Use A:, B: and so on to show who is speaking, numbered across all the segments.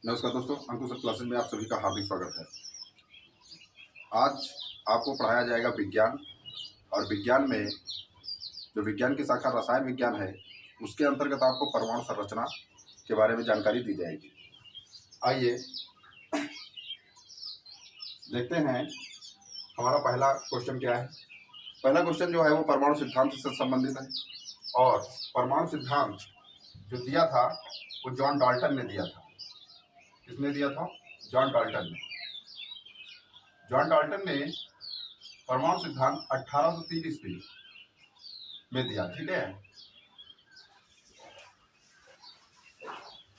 A: नमस्कार दोस्तों, अंकुश क्लासेस में आप सभी का हार्दिक स्वागत है। आज आपको पढ़ाया जाएगा विज्ञान। और विज्ञान में जो विज्ञान की शाखा रसायन विज्ञान है, उसके अंतर्गत आपको परमाणु संरचना के बारे में जानकारी दी जाएगी। आइए देखते हैं हमारा पहला क्वेश्चन क्या है। पहला क्वेश्चन जो है वो परमाणु सिद्धांत से संबंधित है। और परमाणु सिद्धांत जो दिया था वो जॉन डाल्टन ने दिया था। किसने दिया था? जॉन डाल्टन ने। जॉन डाल्टन ने परमाणु सिद्धांत 1803 ईस्वी में दिया। ठीक है।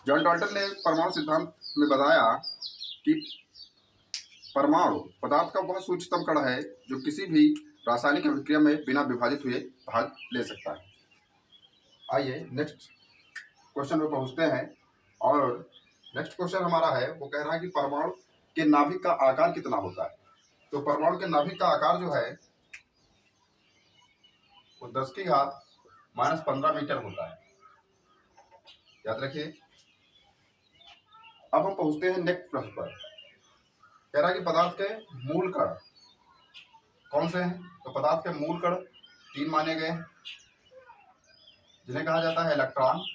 A: जॉन डाल्टन ने परमाणु सिद्धांत में बताया कि परमाणु पदार्थ का वह सूक्ष्मतम कण है जो किसी भी रासायनिक अभिक्रिया में बिना विभाजित हुए भाग ले सकता है। आइए नेक्स्ट क्वेश्चन पे पहुंचते हैं। और नेक्स्ट क्वेश्चन हमारा है, वो कह रहा है कि परमाणु के नाभिक का आकार कितना होता है। तो परमाणु के नाभिक का आकार जो है वो 10⁻⁻15 मीटर होता है। याद रखिए। अब हम पहुंचते हैं नेक्स्ट प्रश्न पर। कह रहा है कि पदार्थ के मूल कण कौन से हैं। तो पदार्थ के मूल कण 3 माने गए हैं, जिन्हें कहा जाता है इलेक्ट्रॉन,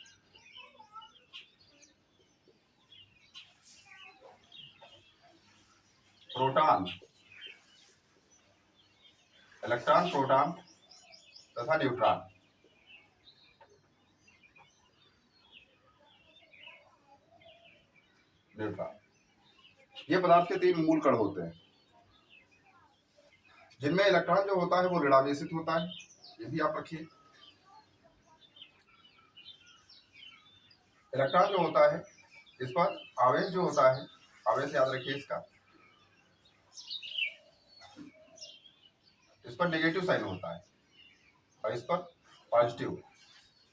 A: प्रोटॉन, इलेक्ट्रॉन, प्रोटॉन तथा न्यूट्रॉन। ये पदार्थ के 3 मूल कण होते हैं, जिनमें इलेक्ट्रॉन जो होता है वो ऋणावेशित होता है। ये भी आप रखिए। इलेक्ट्रॉन जो होता है इस पर आवेश जो होता है, आवेश याद रखिए इसका, इस पर नेगेटिव साइन होता है और इस पर पॉजिटिव।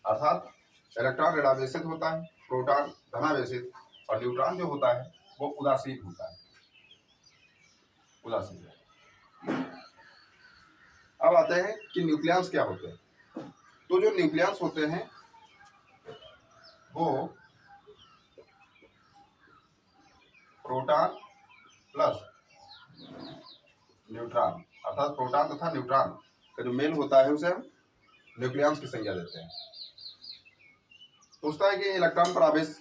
A: अर्थात इलेक्ट्रॉन ऋणावेशित होता है, प्रोटॉन धनावेशित और न्यूट्रॉन जो होता है वो उदासीन होता है। उदासीन। अब आते हैं कि न्यूक्लियस क्या होते हैं। तो जो न्यूक्लियस होते हैं वो प्रोटॉन प्लस न्यूट्रॉन, अर्थात प्रोटॉन तथा न्यूट्रॉन का जो मेल होता है उसे हम न्यूक्लियस की संज्ञा देते हैं। पूछता है कि इलेक्ट्रॉन पर आवेश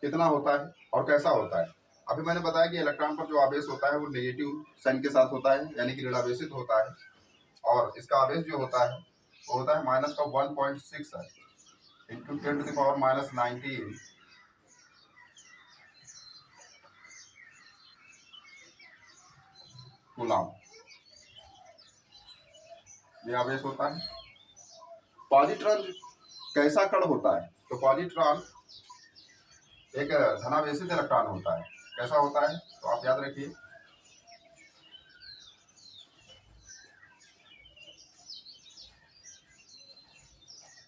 A: कितना होता है और कैसा होता है। अभी मैंने बताया कि इलेक्ट्रॉन पर जो आवेश होता है वो नेगेटिव साइन के साथ होता है, यानी कि ऋणावेशित होता है। और इसका आवेश जो होता है वो होता है माइनस का 1.6 इंटू 10⁻⁻19 कूलम। ये आवेश होता है। पॉजिट्रॉन कैसा कण होता है। तो पॉजिट्रॉन एक धनावेशित इलेक्ट्रॉन होता है। कैसा होता है तो आप याद रखिए,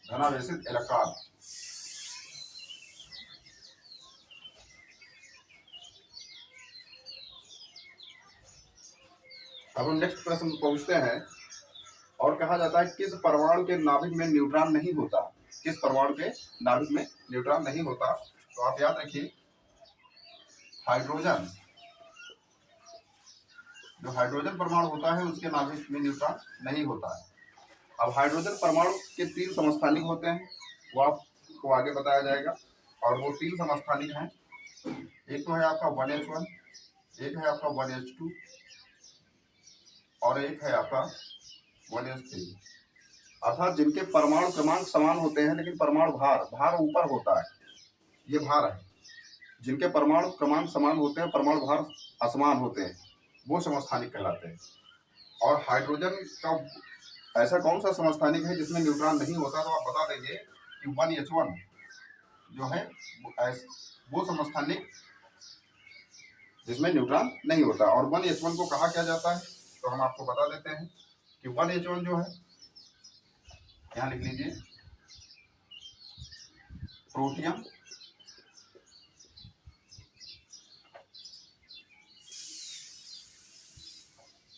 A: धनावेशित इलेक्ट्रॉन। अब हम नेक्स्ट प्रश्न पहुंचते हैं। और कहा जाता है किस परमाणु के नाभिक में न्यूट्रॉन नहीं होता। किस परमाणु के नाभिक में न्यूट्रॉन नहीं होता। तो आप याद रखिए, हाइड्रोजन। जो हाइड्रोजन परमाणु होता है उसके नाभिक में न्यूट्रॉन नहीं होता है। अब हाइड्रोजन परमाणु के 3 समस्थानिक होते हैं, वो आपको आगे बताया जाएगा। और वो 3 समस्थानिक हैं। एक तो है आपका 1H1, एक है आपका 1H2 और एक है आपका 1H3। अर्थात जिनके परमाणु क्रमांक समान होते हैं लेकिन परमाणु भार ऊपर होता है। ये भार है। जिनके परमाणु क्रमांक समान होते हैं, परमाणु भार असमान होते हैं, वो समस्थानिक कहलाते हैं। और हाइड्रोजन का ऐसा कौन सा समस्थानिक है जिसमें न्यूट्रॉन नहीं होता। तो आप बता देंगे कि 1H1 जो है वो समस्थानिक जिसमें न्यूट्रॉन नहीं होता। और 1H1 को कहा क्या जाता है तो हम आपको बता देते हैं कि 1H1 जो है, यहाँ लिख लीजिए, प्रोटियम,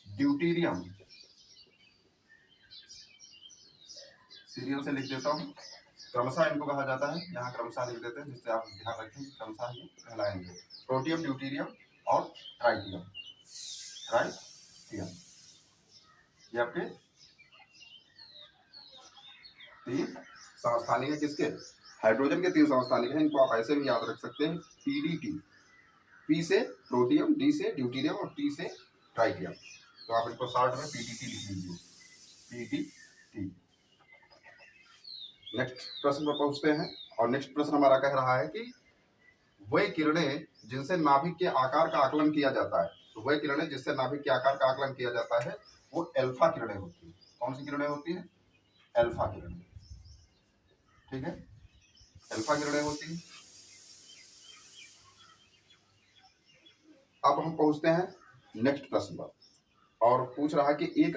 A: ड्यूटीरियम, सीरियल से लिख देता हूँ, क्रमशः इनको कहा जाता है, यहाँ क्रमशः लिख देते हैं जिससे आप ध्यान रखें क्रमशः ये कहलाएंगे प्रोटियम, ड्यूटेरियम और ट्राइटियम। ट्राइटियम ये आपके 3 समस्थानिक है। किसके? हाइड्रोजन के 3 समस्थानिक हैं। इनको आप ऐसे भी याद रख सकते हैं PDT, P से प्रोटियम, D से ड्यूटेरियम और T से ट्राइटियम। तो आप इनको शॉर्ट में PDT लिख लीजिए, PDT। नेक्स्ट प्रश्न पर पहुंचते हैं और नेक्स्ट प्रश्न हमारा कह रहा है कि वह किरणें जिनसे नाभिक के आकार का आकलन किया जाता है, तो वह किरणें जिससे नाभिक के आकार का आकलन किया जाता है वो अल्फा किरणें होती हैं। कौन सी किरणें होती हैं? अल्फा किरणें। ठीक है, अल्फा किरणें होती हैं। अब हम पहुंचते हैं नेक्स्ट प्रश्न पर और पूछ रहा है कि एक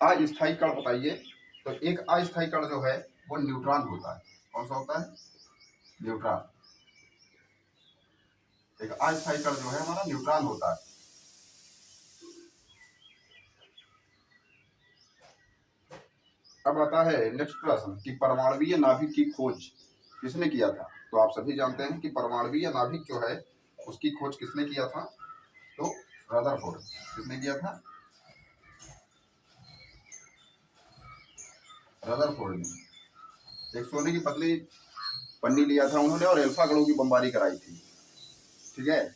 A: अस्थायी कण बताइए। तो एक अस्थायी कण जो है वो न्यूट्रॉन होता है। कौन सा होता है? न्यूट्रॉन। एक अस्थायी कण जो है हमारा न्यूट्रॉन होता है। अब आता है नेक्स्ट प्रश्न कि परमाणुवीय नाभिक की खोज किसने किया था? तो आप सभी जानते हैं कि परमाणुवीय नाभिक जो है उसकी खोज किसने किया था? तो रदरफोर्ड। किसने किया था? रदरफोर्ड ने। एक सोने की पतली पन्नी लिया था उन्होंने और अल्फा कणों की बमबारी कराई थी। ठीक है,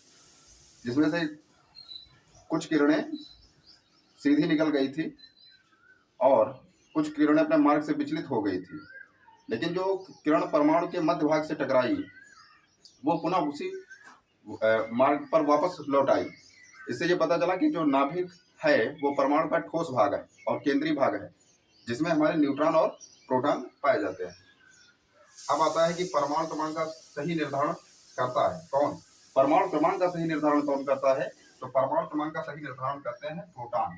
A: जिसमें से कुछ किरणें सीधी निकल गई थी और कुछ किरणें अपने मार्ग से विचलित हो गई थी, लेकिन जो किरण परमाणु के मध्य भाग से टकराई वो पुनः उसी मार्ग पर वापस लौट आई। इससे ये पता चला कि जो नाभिक है वो परमाणु का ठोस भाग है और केंद्रीय भाग है जिसमें हमारे न्यूट्रॉन और प्रोटॉन पाए जाते हैं। अब आता है कि परमाणु क्रमांक का सही निर्धारण करता है कौन? परमाणु क्रमांक का सही निर्धारण कौन करता है? तो परमाणु क्रमांक का सही निर्धारण करते हैं प्रोटॉन।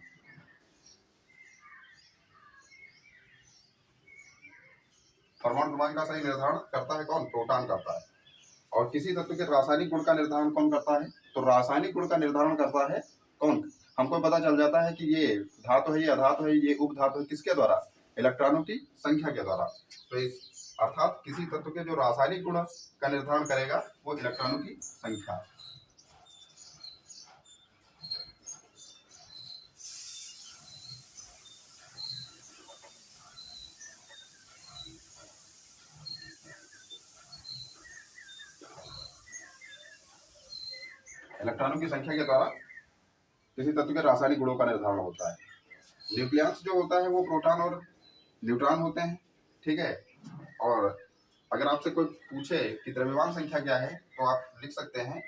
A: परमाणु क्रमांक का सही निर्धारण करता है कौन? प्रोटॉन करता है। और किसी तत्व के रासायनिक गुण का निर्धारण कौन करता है? तो रासायनिक गुण का निर्धारण करता है कौन? हमको पता चल जाता है कि ये धातु है, ये अधातु है, ये उपधातु है। किसके द्वारा? इलेक्ट्रॉनों की संख्या के द्वारा। तो इस अर्थात किसी तत्व के जो रासायनिक गुण का निर्धारण करेगा वो इलेक्ट्रॉनों की संख्या। इलेक्ट्रॉनों की संख्या के द्वारा किसी तत्व के रासायनिक गुणों का निर्धारण होता है। न्यूक्लियस जो होता है वो प्रोटॉन और न्यूट्रॉन होते हैं। ठीक है, और अगर आपसे कोई पूछे कि द्रव्यमान संख्या क्या है तो आप लिख सकते हैं,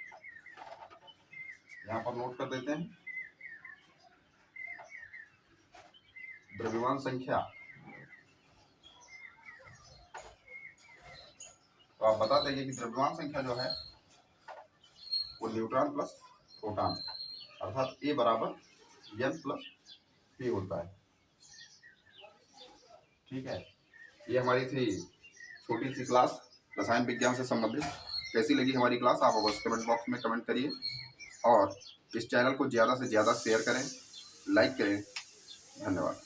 A: यहाँ पर नोट कर देते हैं, द्रव्यमान संख्या। तो आप बता देंगे कि द्रव्यमान संख्या जो है वो न्यूट्रॉन प्लस प्रोटॉन अर्थात A बराबर N प्लस P होता है। ठीक है, ये हमारी थी छोटी सी क्लास रसायन विज्ञान से संबंधित। कैसी लगी हमारी क्लास आप अवश्य कमेंट बॉक्स में कमेंट करिए और इस चैनल को ज़्यादा से ज़्यादा शेयर करें, लाइक करें। धन्यवाद।